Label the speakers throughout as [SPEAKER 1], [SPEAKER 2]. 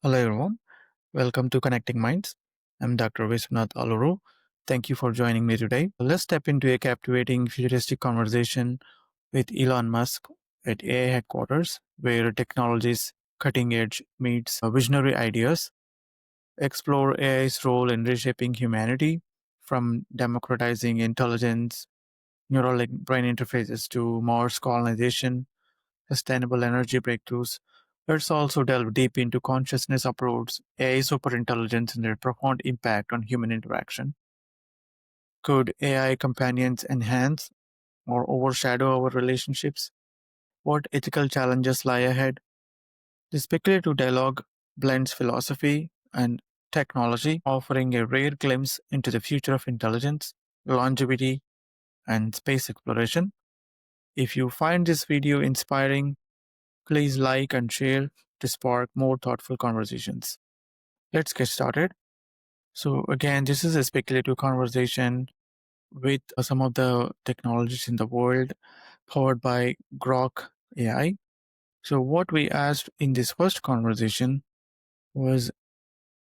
[SPEAKER 1] Hello, everyone. Welcome to Connecting Minds. I'm Dr. Viswanath Aluru. Thank you for joining me today. Let's step into a captivating futuristic conversation with Elon Musk at AI headquarters, where technology's cutting edge meets visionary ideas, explore AI's role in reshaping humanity, from democratizing intelligence, neural brain interfaces to Mars colonization, sustainable energy breakthroughs. Let's also delve deep into consciousness approaches, AI superintelligence, and their profound impact on human interaction. Could AI companions enhance or overshadow our relationships? What ethical challenges lie ahead? The speculative dialogue blends philosophy and technology, offering a rare glimpse into the future of intelligence, longevity, and space exploration. If you find this video inspiring, please like and share to spark more thoughtful conversations. Let's get started. So, again, this is a speculative conversation with some of the technologies in the world powered by Grok AI. So, what we asked in this first conversation was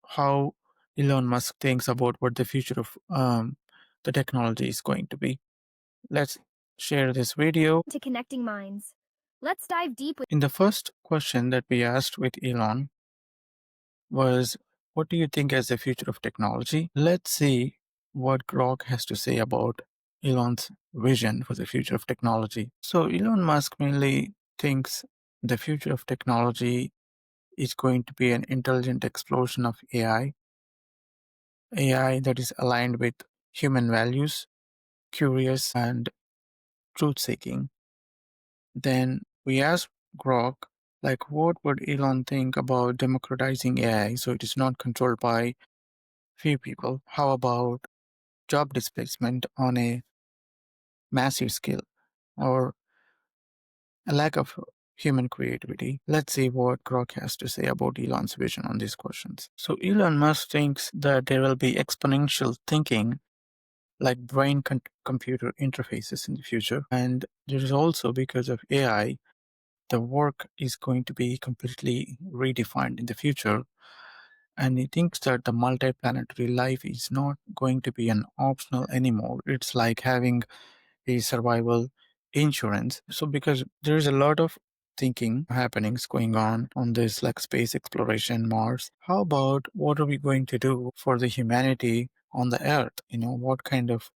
[SPEAKER 1] how Elon Musk thinks about what the future of the technology is going to be. Let's share this video.
[SPEAKER 2] To Connecting Minds. Let's dive deep with
[SPEAKER 1] In the first question that we asked with Elon was, what do you think as the future of technology? Let's see what Grok has to say about Elon's vision for the future of technology. So Elon Musk mainly thinks the future of technology is going to be an intelligent explosion of AI that is aligned with human values, curious and truth seeking. Then we asked Grok, like, what would Elon think about democratizing AI so it is not controlled by few people? How about job displacement on a massive scale or a lack of human creativity? Let's see what Grok has to say about Elon's vision on these questions. So Elon Musk thinks that there will be exponential thinking like brain computer interfaces in the future. And there is also, because of AI, the work is going to be completely redefined in the future. And he thinks that the multi-planetary life is not going to be an optional anymore. It's like having a survival insurance. So because there is a lot of thinking happenings going on this like space exploration, Mars. How about what are we going to do for the humanity on the Earth? What kind of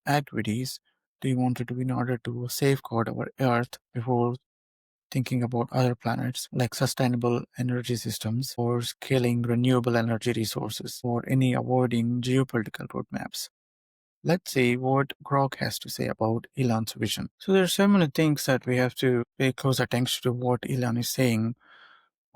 [SPEAKER 1] activities do you want to do in order to safeguard our Earth before thinking about other planets like sustainable energy systems or scaling renewable energy resources or any avoiding geopolitical roadmaps? Let's see what Grok has to say about Elon's vision. So there are so many things that we have to pay close attention to what Elon is saying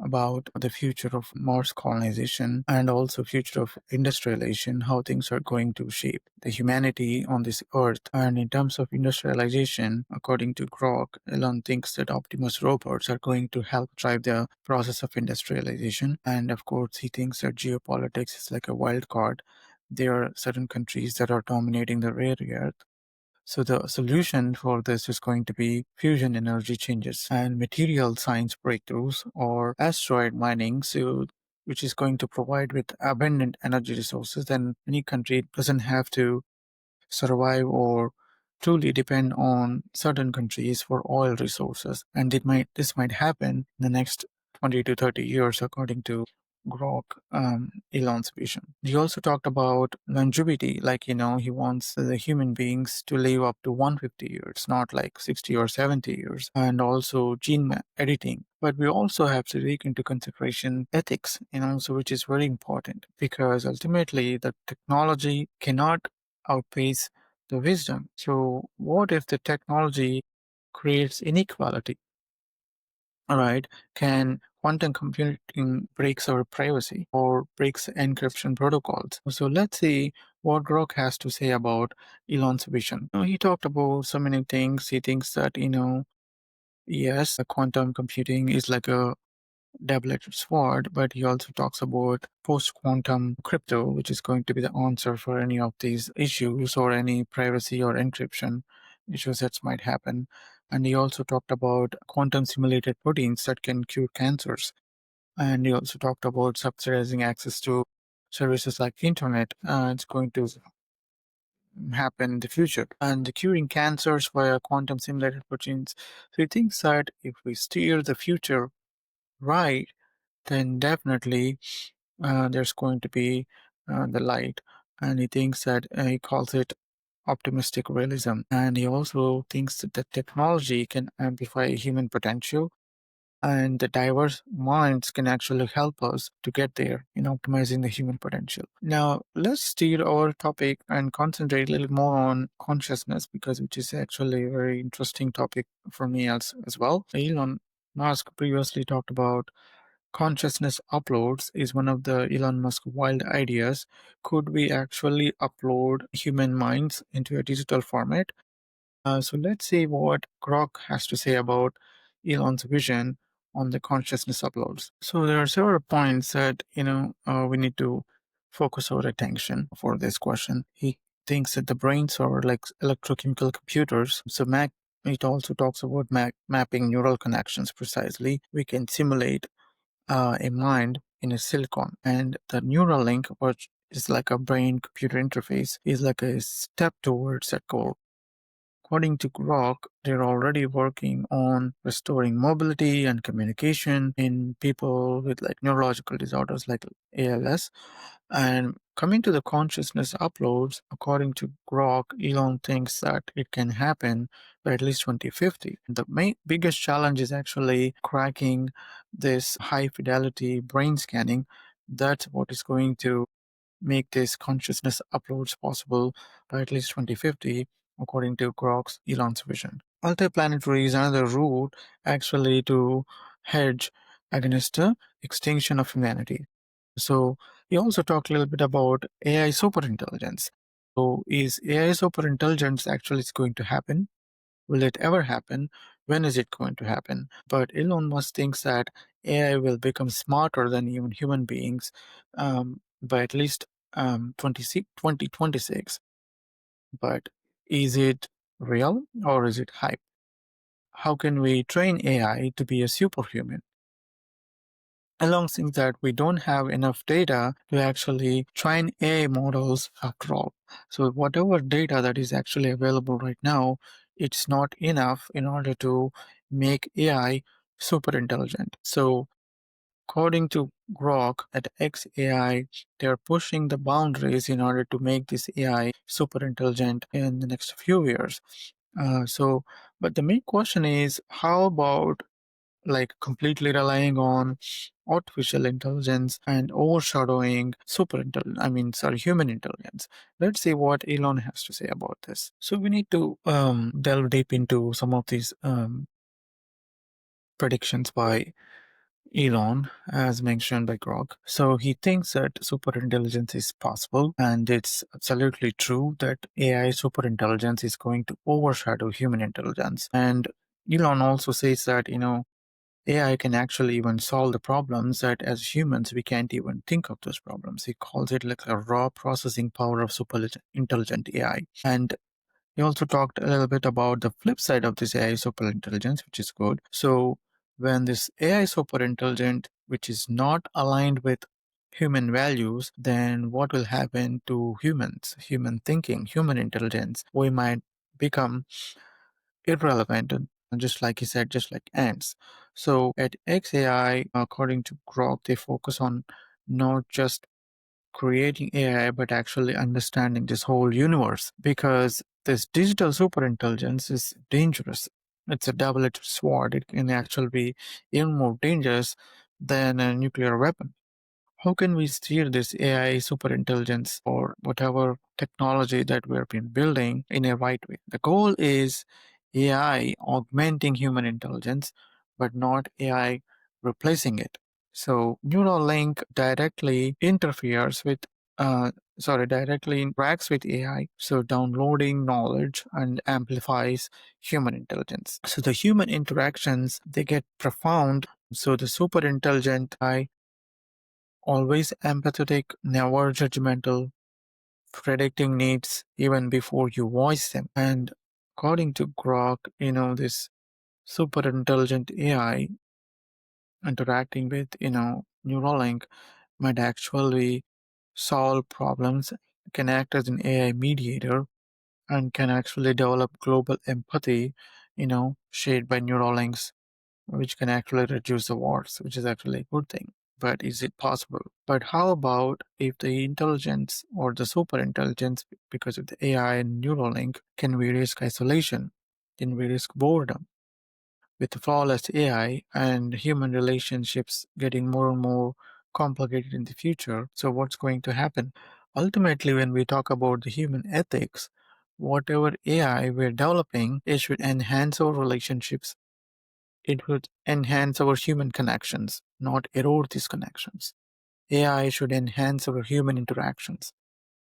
[SPEAKER 1] about the future of Mars colonization and also future of industrialization, how things are going to shape the humanity on this earth. And in terms of industrialization, according to Grok, Elon thinks that Optimus robots are going to help drive the process of industrialization. And of course, he thinks that geopolitics is like a wild card. There are certain countries that are dominating the rare earth. So the solution for this is going to be fusion energy changes and material science breakthroughs or asteroid mining. So which is going to provide with abundant energy resources, then any country doesn't have to survive or truly depend on certain countries for oil resources. And this might happen in the next 20 to 30 years, according to Grok, Elon's vision. He also talked about longevity, like, he wants the human beings to live up to 150 years, not like 60 or 70 years, and also editing. But we also have to take into consideration ethics, so which is very important because ultimately the technology cannot outpace the wisdom. So, what if the technology creates inequality? All right, can quantum computing breaks our privacy or breaks encryption protocols? So, let's see what Grok has to say about Elon's vision. He talked about so many things. He thinks that, yes, quantum computing is like a double-edged sword, but he also talks about post-quantum crypto, which is going to be the answer for any of these issues or any privacy or encryption issues that might happen. And he also talked about quantum simulated proteins that can cure cancers. And he also talked about subsidizing access to services like internet. It's going to happen in the future. And curing cancers via quantum simulated proteins. So he thinks that if we steer the future right, then definitely there's going to be the light. And he thinks that he calls it optimistic realism. And he also thinks that the technology can amplify human potential, and the diverse minds can actually help us to get there in optimizing the human potential. Now, let's steer our topic and concentrate a little more on consciousness, because which is actually a very interesting topic for me as well. Elon Musk previously talked about consciousness uploads is one of the Elon Musk wild ideas. Could we actually upload human minds into a digital format? So let's see what Grok has to say about Elon's vision on the consciousness uploads. So there are several points that we need to focus our attention for this question. He thinks that the brains are like electrochemical computers. So Mac it also talks about mapping neural connections precisely. We can simulate a mind in a silicon, and the neural link, which is like a brain computer interface, is like a step towards that goal. According to Grok, they're already working on restoring mobility and communication in people with like neurological disorders like ALS. And coming to the consciousness uploads, according to Grok, Elon thinks that it can happen by at least 2050. The biggest challenge is actually cracking this high fidelity brain scanning. That's what is going to make this consciousness uploads possible by at least 2050, according to Grok's Elon's vision. Multiplanetary is another route actually to hedge against the extinction of humanity. So we also talked a little bit about AI superintelligence. So is AI superintelligence actually is going to happen? Will it ever happen? When is it going to happen? But Elon Musk thinks that AI will become smarter than even human beings by at least 2026. But is it real or is it hype? How can we train AI to be a superhuman? Elon thinks that we don't have enough data to actually train AI models after all. So whatever data that is actually available right now, it's not enough in order to make AI super intelligent. So according to Grok at XAI, they're pushing the boundaries in order to make this AI super intelligent in the next few years. But the main question is, how about like completely relying on artificial intelligence and overshadowing human intelligence? Let's see what Elon has to say about this. So we need to delve deep into some of these predictions by Elon, as mentioned by Grog. So he thinks that superintelligence is possible, and it's absolutely true that AI superintelligence is going to overshadow human intelligence. And Elon also says that, AI can actually even solve the problems that as humans we can't even think of those problems. He calls it like a raw processing power of super intelligent AI. And he also talked a little bit about the flip side of this AI superintelligence, which is good. So when this AI superintelligent, which is not aligned with human values, then what will happen to humans, human thinking, human intelligence? We might become irrelevant, and just like he said, just like ants. So at XAI, according to Grok, they focus on not just creating AI, but actually understanding this whole universe, because this digital superintelligence is dangerous. It's a double-edged sword. It can actually be even more dangerous than a nuclear weapon. How can we steer this AI superintelligence or whatever technology that we've been building in a right way? The goal is AI augmenting human intelligence, but not AI replacing it. So Neuralink directly interacts with AI, so downloading knowledge and amplifies human intelligence. So the human interactions, they get profound. So the super intelligent AI, always empathetic, never judgmental, predicting needs even before you voice them. And according to Grok, this super intelligent AI interacting with, Neuralink might actually solve problems, can act as an AI mediator, and can actually develop global empathy, shared by Neuralinks, which can actually reduce the wars, which is actually a good thing. But is it possible? But how about if the intelligence or the super intelligence, because of the AI and Neuralink, can we risk isolation? Can we risk boredom? With flawless AI and human relationships getting more and more complicated in the future, so what's going to happen? Ultimately, when we talk about the human ethics, whatever AI we're developing, it should enhance our relationships. It would enhance our human connections, not erode these connections. AI should enhance our human interactions.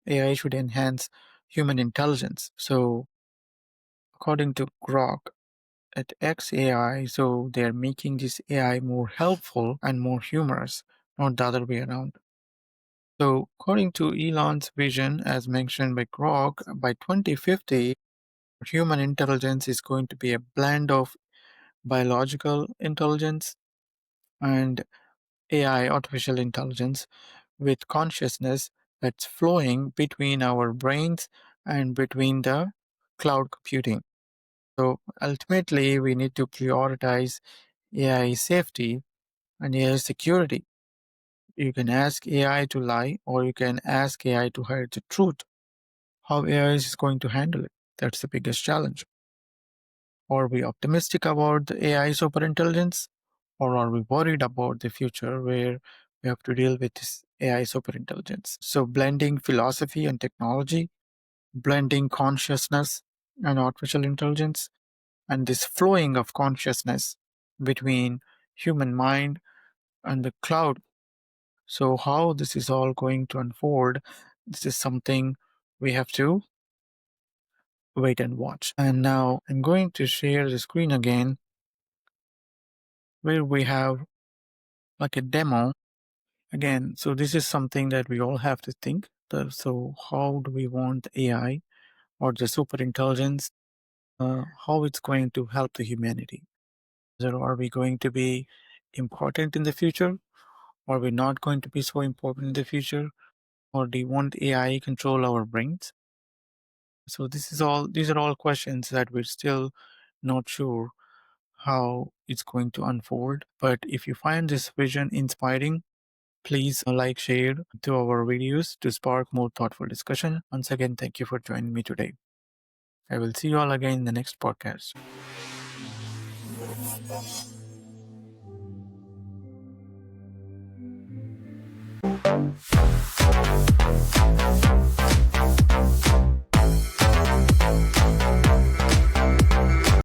[SPEAKER 1] AI should enhance human intelligence. So, according to Grok at XAI, so they're making this AI more helpful and more humorous, not the other way around. So, according to Elon's vision, as mentioned by Grok, by 2050, human intelligence is going to be a blend of biological intelligence and AI, artificial intelligence, with consciousness that's flowing between our brains and between the cloud computing. So ultimately, we need to prioritize AI safety and AI security. You can ask AI to lie, or you can ask AI to hide the truth. How AI is going to handle it? That's the biggest challenge. Are we optimistic about the AI superintelligence, or are we worried about the future where we have to deal with this AI superintelligence? So, blending philosophy and technology, blending consciousness and artificial intelligence, and this flowing of consciousness between human mind and the cloud. So, how this is all going to unfold, this is something we have to wait and watch. And now I'm going to share the screen again where we have like a demo again. So this is something that we all have to think. So how do we want AI or the super intelligence, how it's going to help the humanity? So are we going to be important in the future? Are we not going to be so important in the future? Or do you want AI control our brains? So these are all questions that we're still not sure how it's going to unfold. But if you find this vision inspiring, please like, share to our videos to spark more thoughtful discussion. Once again, thank you for joining me today. I will see you all again in the next podcast.